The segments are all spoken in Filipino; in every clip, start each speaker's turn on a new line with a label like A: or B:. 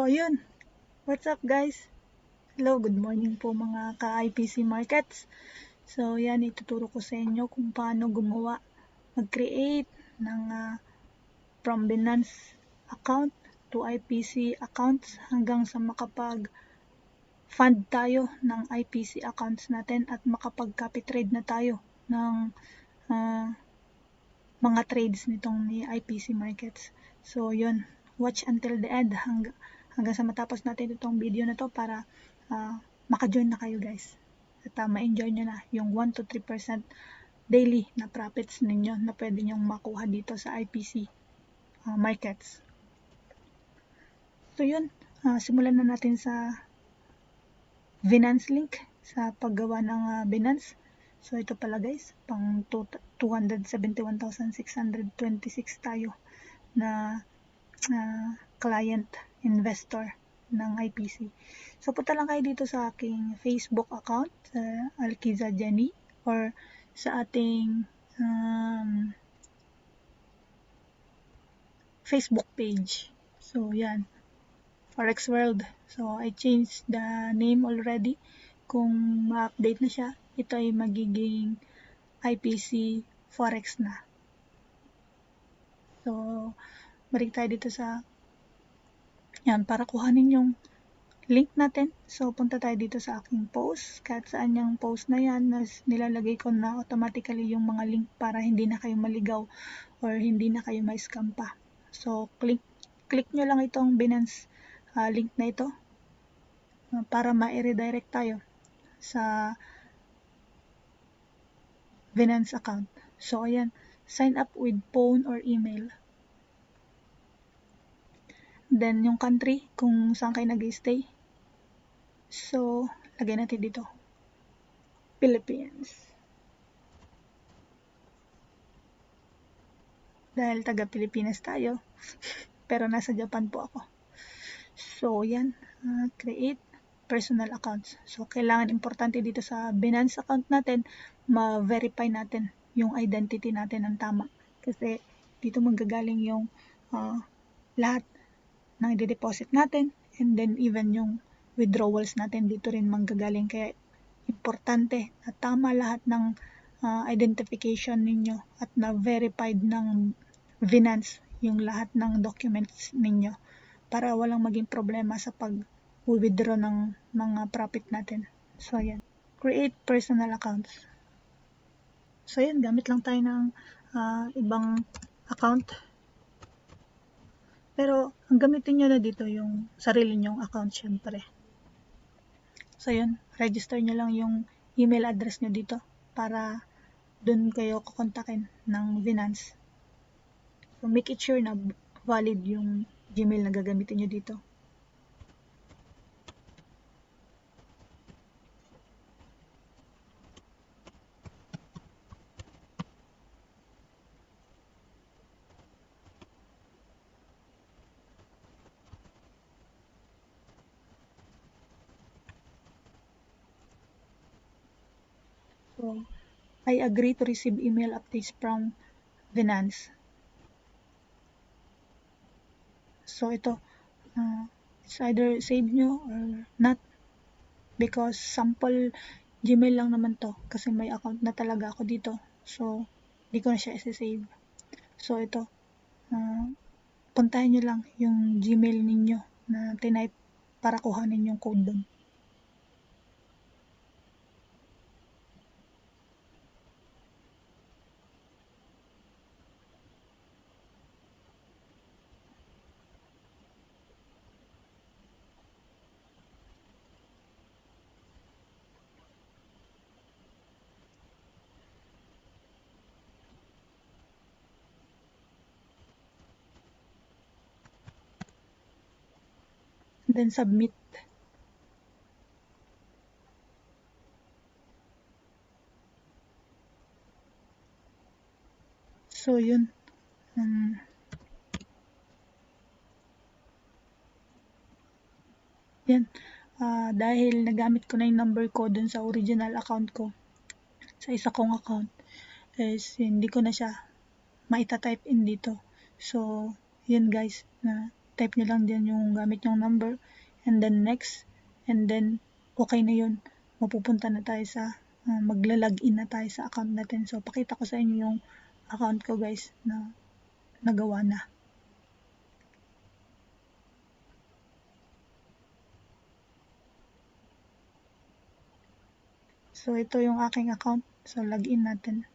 A: Ayun. What's up guys? Hello, good morning po mga ka-IPC Markets. So, yan, ituturo ko sa inyo kung paano gumawa, mag-create ng from Binance account to IPC accounts hanggang sa makapag-fund tayo ng IPC accounts natin at makapag-copy trade na tayo ng mga trades nitong ni IPC Markets. So, yun. Watch until the end hanggang sa matapos natin itong video na to para maka-join na kayo guys. At ma-enjoy nyo na yung 1 to 3% daily na profits ninyo na pwede nyong makuha dito sa IPC markets. So yun, simulan na natin sa Binance link sa paggawa ng Binance. So ito pala guys, pang 271,626 tayo na client investor ng IPC. So punta lang kayo dito sa aking Facebook account, Alkiza Jenny, or sa ating Facebook page. So yan, Forex World. So I changed the name already. Kung ma-update na siya, ito ay magiging IPC Forex na. So balik tayo dito sa yan, para kuhanin yung link natin. So punta tayo dito sa aking post, kahit saan yung post na yan, nilalagay ko na automatically yung mga link para hindi na kayo maligaw or hindi na kayo ma-scam pa. So click nyo lang itong Binance link na ito para ma-redirect tayo sa Binance account. So ayan, sign up with phone or email. Then yung country kung saan kayo nag-stay. So lagay natin dito Philippines. Dahil taga Pilipinas tayo pero nasa Japan po ako. So yan, create personal accounts. So kailangan importante dito sa Binance account natin, ma-verify natin yung identity natin ng tama. Kasi dito manggagaling yung lahat ng i-deposit natin, and then even yung withdrawals natin dito rin manggagaling. Kaya importante na tama lahat ng identification ninyo at na-verified ng Binance yung lahat ng documents ninyo para walang maging problema sa pag-withdraw ng mga profit natin. So ayan, create personal accounts. So ayan, gamit lang tayo ng ibang account. Pero ang gamitin nyo na dito yung sarili nyong account syempre. So yun, register nyo lang yung email address nyo dito para dun kayo kukontakin ng Binance. So make it sure na valid yung Gmail na gagamitin nyo dito. So, I agree to receive email updates from Binance. So, ito, it's either save nyo or not. Because sample Gmail lang naman to. Kasi may account na talaga ako dito. So, di ko na siya isa-save. So, ito, puntahin nyo lang yung Gmail ninyo na tinype para kuhanin yung code doon. Then submit. So yun, yan, dahil nagamit ko na yung number ko dun sa original account ko, sa isa kong account, is hindi ko na siya maita-type in dito. So yun guys, i-type nyo lang dyan yung gamit yung number, and then next, and then okay na yun. Mapupunta na tayo sa, magla-login na tayo sa account natin. So, pakita ko sa inyo yung account ko guys na nagawa na. So, ito yung aking account. So, login natin.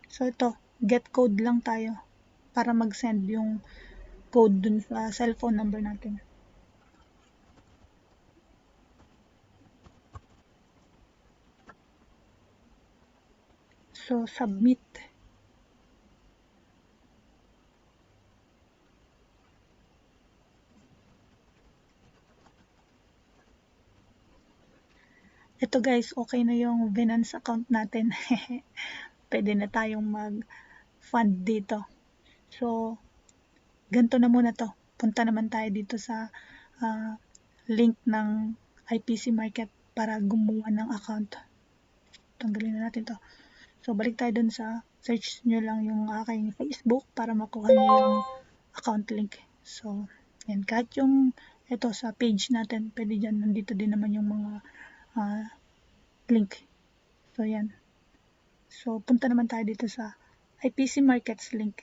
A: So, ito, get code lang tayo para mag-send yung code dun sa cellphone number natin. So, submit. Ito guys, okay na yung Binance account natin. Pwede na tayong mag-fund dito. So, ganito na muna to. Punta naman tayo dito sa link ng IPC Market para gumawa ng account. Tanggalin na natin to. So, balik tayo dun sa search nyo lang yung aking Facebook para makuha nyo yung account link. So, yan. Kahit yung ito sa page natin, pwede dyan. Nandito din naman yung mga link. So, yan. So, punta naman tayo dito sa IPC Markets link.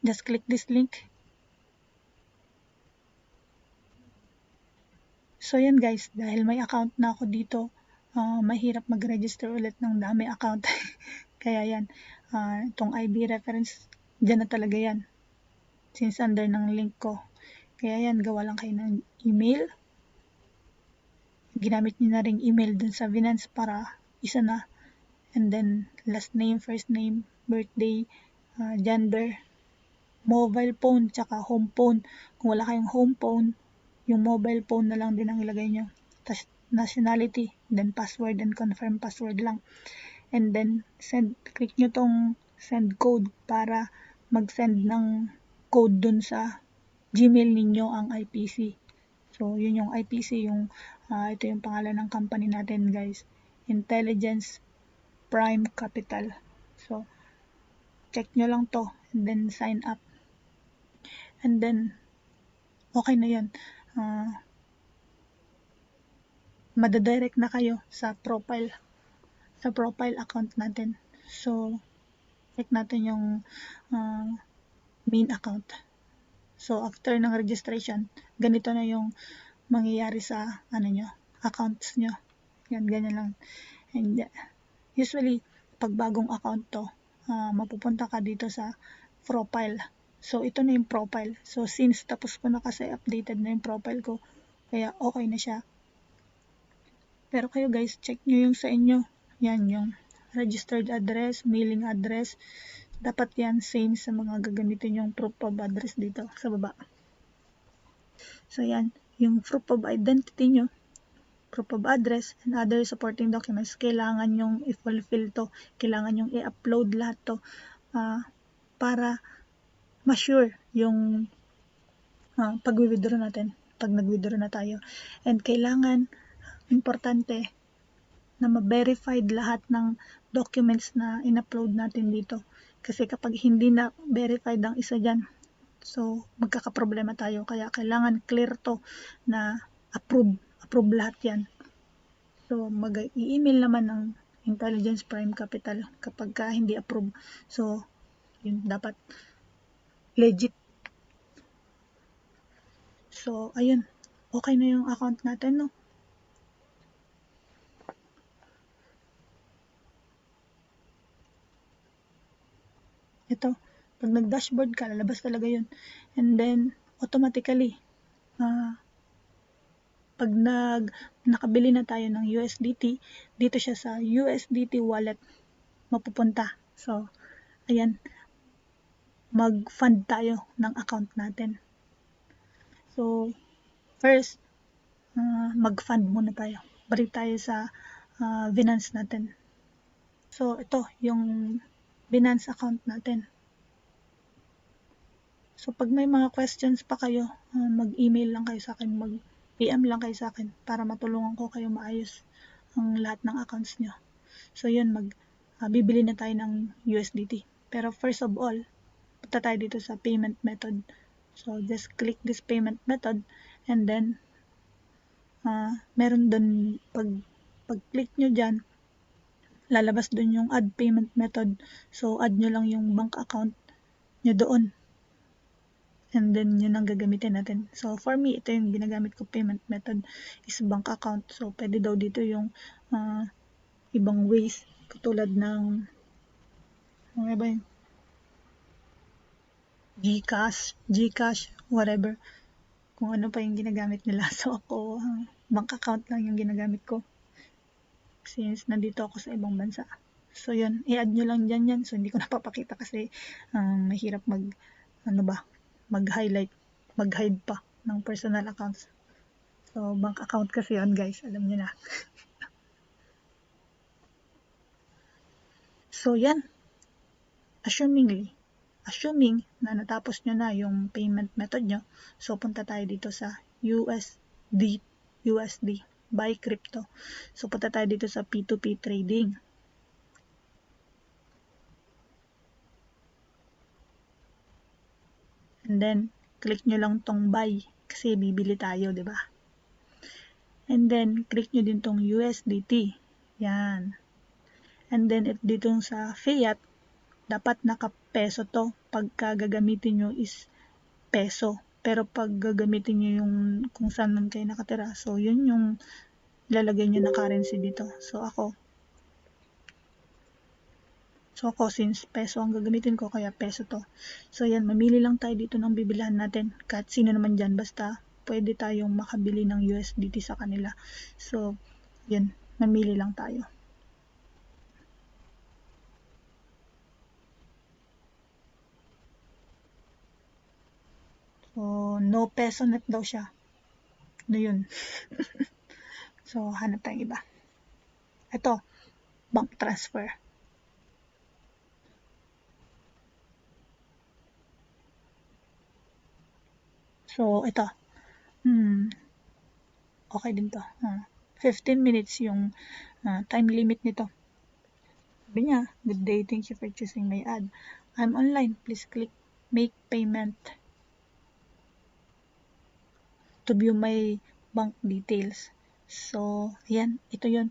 A: Just click this link. So, yan guys. Dahil may account na ako dito, mahirap mag-register ulit ng dami account. Kaya yan. Itong IB reference, dyan na talaga yan. Since under ng link ko. Kaya yan, gawa lang kayo ng email. Ginamit nyo na rin email dun sa Binance para isa na. And then, last name, first name, birthday, gender, mobile phone, tsaka home phone. Kung wala kayong home phone, yung mobile phone na lang din ang ilagay nyo. Tapos, nationality, then password and confirm password lang. And then, click nyo tong send code para mag-send ng code dun sa Gmail ninyo ang IPC. So, yun yung IPC, ito yung pangalan ng company natin guys. Intelligence Prime Capital. So, check nyo lang to and then sign up. And then, okay na yun. Madadirect na kayo sa profile account natin. So, check natin yung main account. So, after ng registration, ganito na yung mangyayari sa accounts nyo. Yan, ganyan lang. And usually, pag bagong account to, mapupunta ka dito sa profile. So, ito na yung profile. So, since tapos ko na kasi updated na yung profile ko, kaya okay na siya. Pero kayo guys, check nyo yung sa inyo. Yan, yung registered address, mailing address. Dapat yan same sa mga gagamitin yung proof of address dito sa baba. So, yan, yung proof of identity nyo, proof of address, and other supporting documents, kailangan yung i-fulfill to. Kailangan yung i-upload lahat to para ma-sure yung pag-withdraw natin, pag nag-withdraw na tayo. And kailangan, importante, na ma-verified lahat ng documents na in-upload natin dito. Kasi kapag hindi na verified ang isa dyan, so magkakaproblema tayo. Kaya kailangan clear to na approve lahat yan. So mag-i-email naman ng Intelligence Prime Capital kapag hindi approve. So yun, dapat legit. So ayun, okay na yung account natin, no? Ito, pag nag-dashboard ka, lalabas talaga yun. And then, automatically, pag nakabili na tayo ng USDT, dito siya sa USDT wallet mapupunta. So, ayan, mag-fund tayo ng account natin. So, first, mag-fund muna tayo. Balik tayo sa Binance natin. So, ito, yung Binance account natin. So, pag may mga questions pa kayo, mag-email lang kayo sa akin, PM lang kayo sa akin para matulungan ko kayo maayos ang lahat ng accounts nyo. So yun, bibili na tayo ng USDT. Pero first of all, punta tayo dito sa payment method. So just click this payment method and then meron doon, pag-click nyo dyan, lalabas doon yung add payment method. So add nyo lang yung bank account nyo doon. And then yun ang gagamitin natin. So for me, ito yung ginagamit ko payment method is bank account. So pwede daw dito yung ibang ways katulad ng ano ba yun? GCash, whatever. Kung ano pa yung ginagamit nila. So ako, bank account lang yung ginagamit ko. Since nandito ako sa ibang bansa. So yun, i-add nyo lang dyan yan. So hindi ko napapakita kasi mahirap mag-highlight, mag-hide pa ng personal accounts. So bank account kasi yun guys, alam nyo na. So yan, assuming na natapos nyo na yung payment method nyo, so punta tayo dito sa USD, buy crypto. So punta tayo dito sa P2P trading. And then, click nyo lang tong buy kasi bibili tayo, di ba? And then, click nyo din tong USDT. Yan. And then, dito sa fiat, dapat naka-peso to. Pagka gagamitin nyo is peso. Pero pag gagamitin nyo yung kung saan man kayo nakatira, so yun yung ilalagay nyo na currency dito. So ako, since peso ang gagamitin ko, kaya peso to. So yan, mamili lang tayo dito ng bibilihan natin. Kahit sino naman dyan, basta pwede tayong makabili ng USDT sa kanila. So, yan, mamili lang tayo. So, no peso net daw siya. Ano yun? So, hanap tayong iba. Ito, bank transfer. So, ito. Okay din to. 15 minutes yung time limit nito. Sabi niya, good day, thank you for choosing my ad. I'm online, please click make payment to view my bank details. So, ayan, ito yun.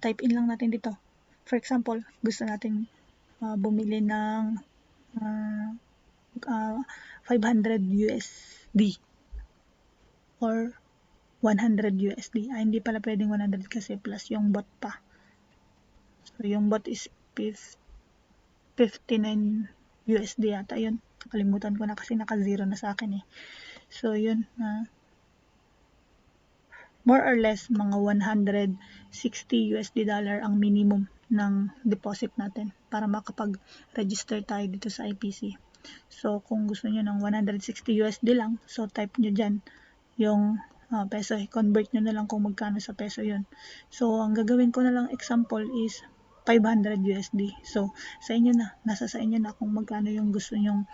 A: Type in lang natin dito. For example, gusto natin bumili ng 500 USD or 100 USD. Hindi pala pwedeng 100 kasi plus yung bot pa. So, yung bot is 59 USD yata yun. Kalimutan ko na kasi naka-zero na sa akin eh. So, yun. More or less, mga 160 USD dollar ang minimum ng deposit natin para makapag-register tayo dito sa IPC. So, kung gusto nyo ng 160 USD lang, so type nyo dyan yung peso. Convert nyo na lang kung magkano sa peso yun. So, ang gagawin ko na lang example is 500 USD. So, sa inyo na. Nasa sa inyo na kung magkano yung gusto nyong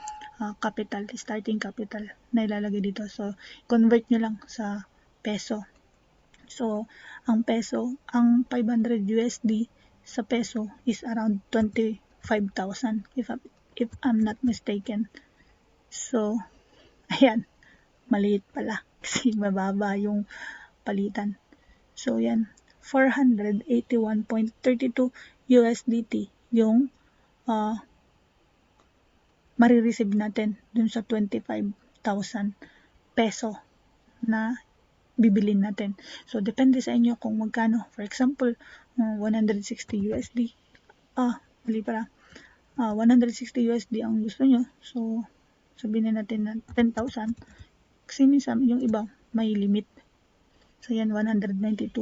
A: capital, starting capital na ilalagay dito. So, convert nyo lang sa peso. So, ang 500 USD sa peso is around 25,000 if I'm not mistaken. So, ayan, maliit pala kasi mababa yung palitan. So, yan, 481.32 USDT yung marireceive natin dun sa 25,000 peso na bibilin natin. So, depende sa inyo kung magkano. For example, 160 USD. Mali pala. 160 USD ang gusto nyo. So, sabihin natin na 10,000. Kasi minsan, yung iba, may limit. So, yan, 192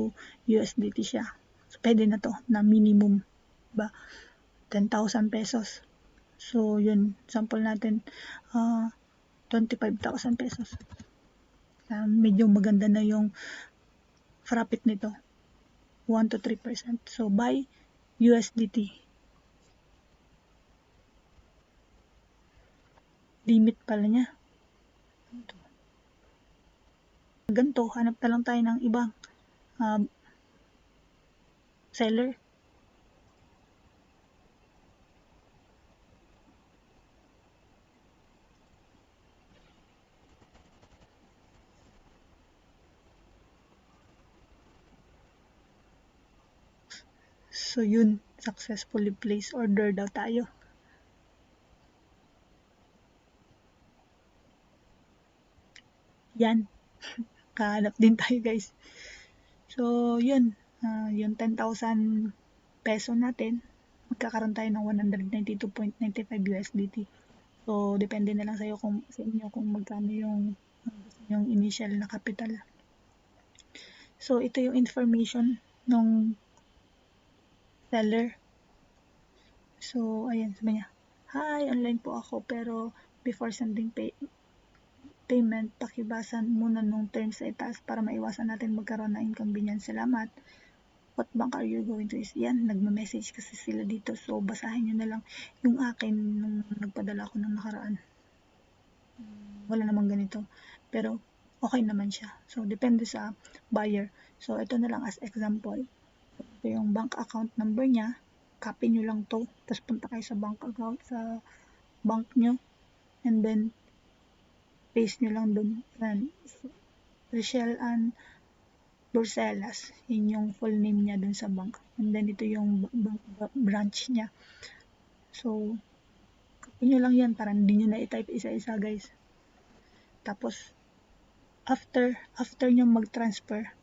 A: USDT siya. So, pwede na to na minimum. Diba? 10,000 pesos. So, yun, sample natin, 25,000 pesos. Medyo maganda na yung profit nito, 1 to 3%. So, buy USDT. Limit pala niya. ganito, hanap na lang tayo ng ibang seller. So yun, successfully place order daw tayo. Yan, kahanap din tayo guys. So yun, yung 10,000 peso natin, magkakaroon tayo ng 192.95 USDT. So depende na lang sa inyo kung magkano yung initial na capital. So ito yung information ng seller. So ayan, sabi niya, "Hi, online po ako pero before sending payment, pakibasan muna nung terms sa itaas para maiwasan natin magkaroon ng inconvenience. Salamat. What bank are you going to use?" Yan, nagme-message kasi sila dito. So, basahin nyo na lang yung akin nung nagpadala ko ng nakaraan. Wala namang ganito. Pero, okay naman siya. So, depende sa buyer. So, ito na lang as example. Ito yung bank account number niya. Copy nyo lang to. Tapos punta kayo sa bank account, sa bank nyo. And then, paste nyo lang dun. Richelle Ann Borsellas. Yun yung full name niya dun sa bank. And then, ito yung branch niya. So, copy nyo lang yan para hindi nyo na i-type isa-isa guys. Tapos, after nyo mag-transfer,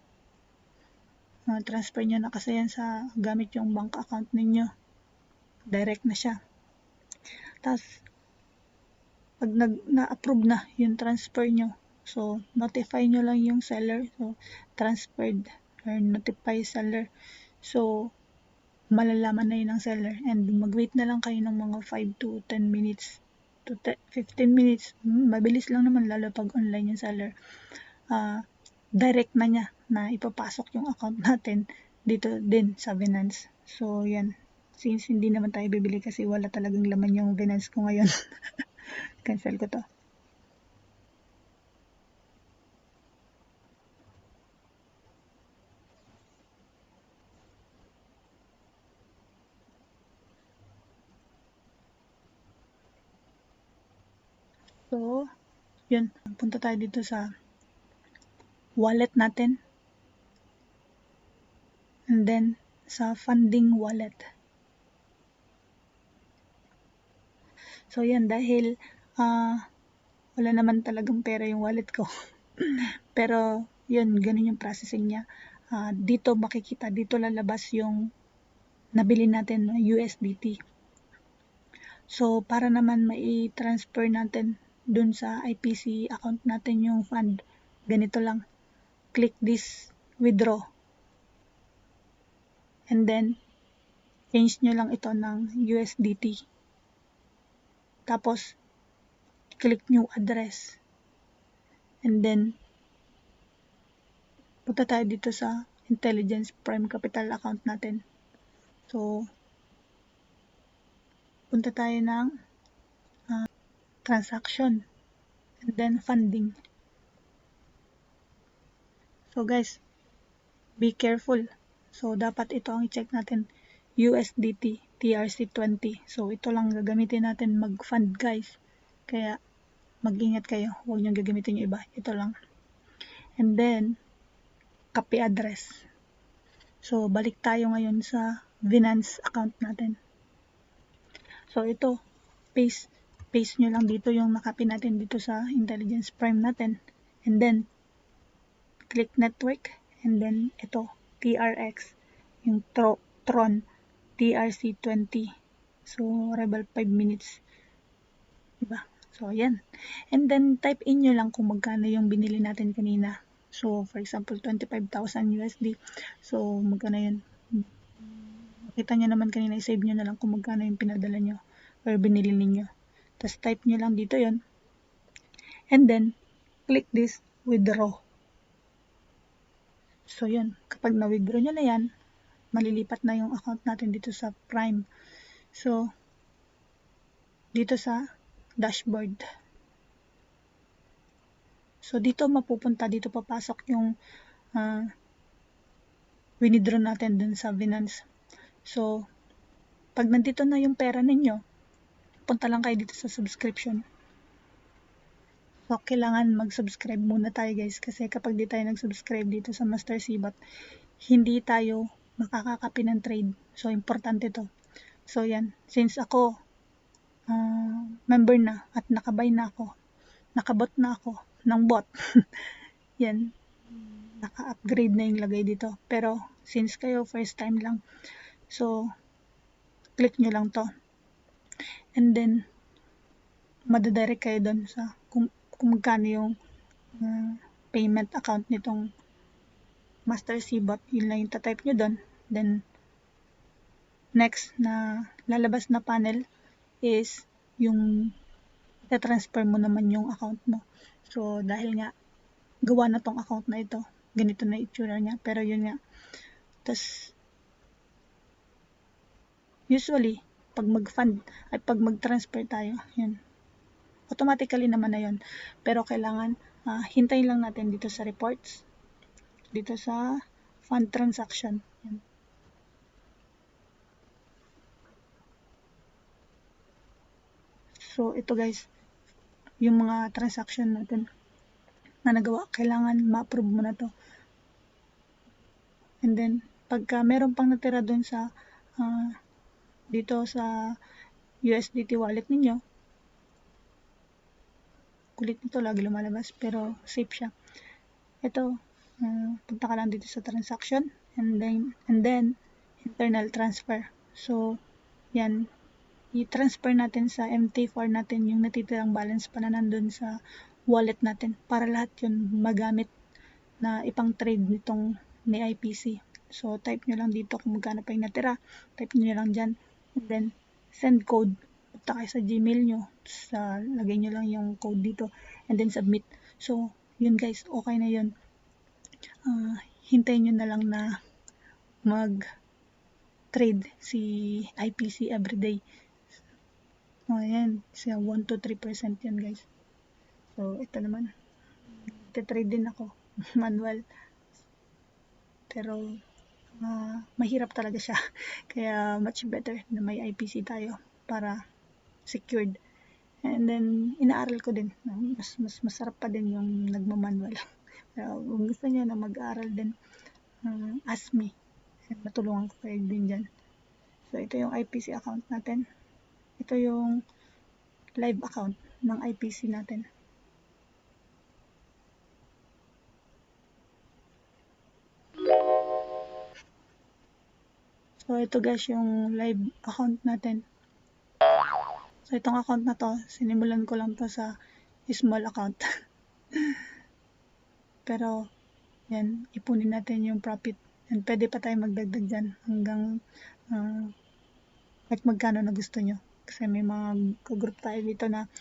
A: transfer nyo na kasi yan sa gamit yung bank account ninyo. Direct na siya. Tapos, pag na-approve na yung transfer nyo, so, notify nyo lang yung seller. So, transferred or notify seller. So, malalaman na yun ng seller. And mag-wait na lang kayo ng mga 5 to 10 minutes to 15 minutes. Mabilis lang naman lalo pag online yung seller. Direct na niya na ipapasok yung account natin dito din sa Binance. So, yan. Since hindi naman tayo bibili kasi wala talagang laman yung Binance ko ngayon. Cancel ko to. So, yun. Punta tayo dito sa wallet natin. And then, sa funding wallet. So, yan. Dahil, wala naman talagang pera yung wallet ko. Pero, yun, ganun yung processing niya. Dito makikita, dito lalabas yung nabili natin na USDT. So, para naman mai-transfer natin dun sa IPC account natin yung fund, ganito lang. Click this withdraw. And then, change nyo lang ito ng USDT. Tapos, click new address. And then, punta tayo dito sa Intelligence Prime Capital account natin. So, punta tayo ng transaction. And then, funding. So, guys, be careful. So, dapat ito ang i-check natin. USDT TRC20. So, ito lang gagamitin natin mag-fund, guys. Kaya, mag-ingat kayo. Huwag nyo gagamitin yung iba. Ito lang. And then, copy address. So, balik tayo ngayon sa Binance account natin. So, ito, paste nyo lang dito yung nakopy natin dito sa Intelligence Prime natin. And then, click network. And then, ito, TRX. Yung Tron, TRC20. So, rebel 5 minutes. Diba? So, ayan. And then, type in nyo lang kung magkano yung binili natin kanina. So, for example, 25,000 USD. So, magkano yun? Makita nyo naman kanina, i-save nyo na lang kung magkano yung pinadala nyo or binili ninyo. Tapos, type nyo lang dito yon. And then, click this withdraw. So, yun. Kapag na-withdraw nyo na yan, malilipat na yung account natin dito sa Prime. So, dito sa dashboard. So, dito mapupunta, dito papasok yung winidraw natin dun sa Binance. So, pag nandito na yung pera ninyo, punta lang kayo dito sa subscription. So, kailangan mag-subscribe muna tayo guys, kasi kapag di tayo nag-subscribe dito sa Master Cbot, hindi tayo makakakapi ng trade. So, importante to. So, yan. Since ako, member na at nakabay na ako, nakabot na ako ng bot. Yan. Naka-upgrade na yung lagay dito. Pero, since kayo first time lang, so, click nyo lang to. And then, madadirect kayo doon sa kung magkano yung payment account nitong Master Cbot. Yun lang yung tatype nyo doon. Then, next na lalabas na panel is yung i-transfer mo naman yung account mo. So, dahil nga, gawa na tong account na ito, ganito na itsura niya. Pero yun nga, tas usually, pag mag-fund, ay pag mag-transfer tayo, yun, automatically naman na yun. Pero kailangan, hintayin lang natin dito sa reports, dito sa fund transaction. Yan. So, ito guys, yung mga transaction natin na nagawa, kailangan ma-approve mo na to. And then, pagka meron pang natira dun sa dito sa USDT wallet ninyo, kulit nito, lagi lumalabas, pero safe siya. Ito, punta ka lang dito sa transaction, and then internal transfer. So, yan, i-transfer natin sa MT4 natin yung natitirang balance pa na nandun sa wallet natin, para lahat yun magamit na ipang trade nitong ni IPC. So, type nyo lang dito kung magkano pa yung natira, type nyo lang dyan, and then send code. Punta kayo sa Gmail nyo, lagay nyo lang yung code dito, and then submit. So, yun guys, okay na yun. Hintayin nyo na lang na mag-trade si IPC everyday. Ayan, siya 1 to 3% yan guys. So, ito naman, trade din ako, manual. Pero, mahirap talaga siya. Kaya, much better na may IPC tayo para secured. And then, inaaral ko din. Mas masarap pa din yung nagmamanual. Pero, kung gusto niyo na mag-aaral din, ask me. Matulungan ko kayo din dyan. So, ito yung IPC account natin. Ito yung live account ng IPC natin. So, ito guys yung live account natin. So, itong account na to, sinimulan ko lang to sa small account. Pero, yan, ipunin natin yung profit. And pwede pa tayo magdagdag dyan hanggang kahit magkano na gusto nyo. Kasi may mga group tayo dito na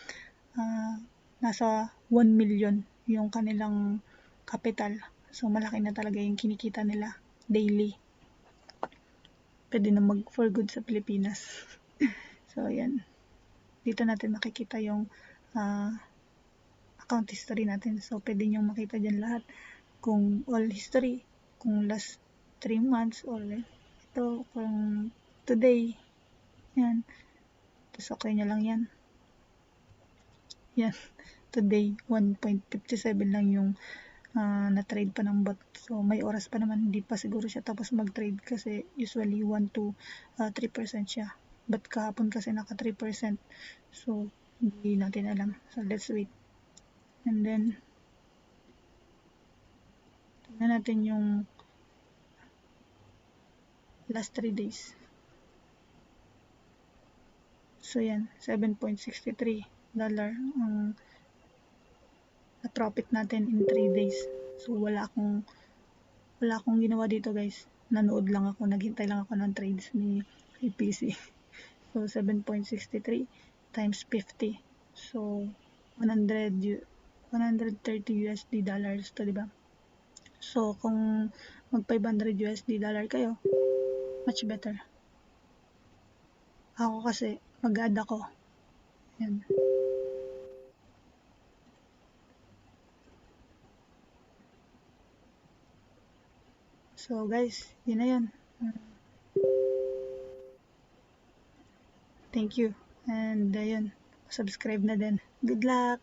A: nasa 1 million yung kanilang capital. So, malaki na talaga yung kinikita nila daily. Pwede na mag-for good sa Pilipinas. So, yan. Dito natin makikita yung account history natin. So, pwede nyo makita dyan lahat. Kung all history, kung last 3 months, or ito, kung today, yan. Tapos, okay nyo lang yan. Yan. Today, 1.57 lang yung na-trade pa ng bot. So, may oras pa naman. Hindi pa siguro siya tapos mag-trade kasi usually 1 to 3% siya. But kahapon kasi naka 3%. So, hindi natin alam. So, let's wait. And then, tingnan natin yung last 3 days. So, yan. $7.63 ang na-profit natin in 3 days. So, wala akong ginawa dito guys. Nanood lang ako. Naghintay lang ako ng trades ni IPC. So, 7.63 times 50. So, 130 USD dollars to, diba? So, kung mag 500 USD dollar kayo, much better. Ako kasi, mag-add ako. Yan. So guys, yun na yun. Thank you. And ayun, subscribe na din. Good luck!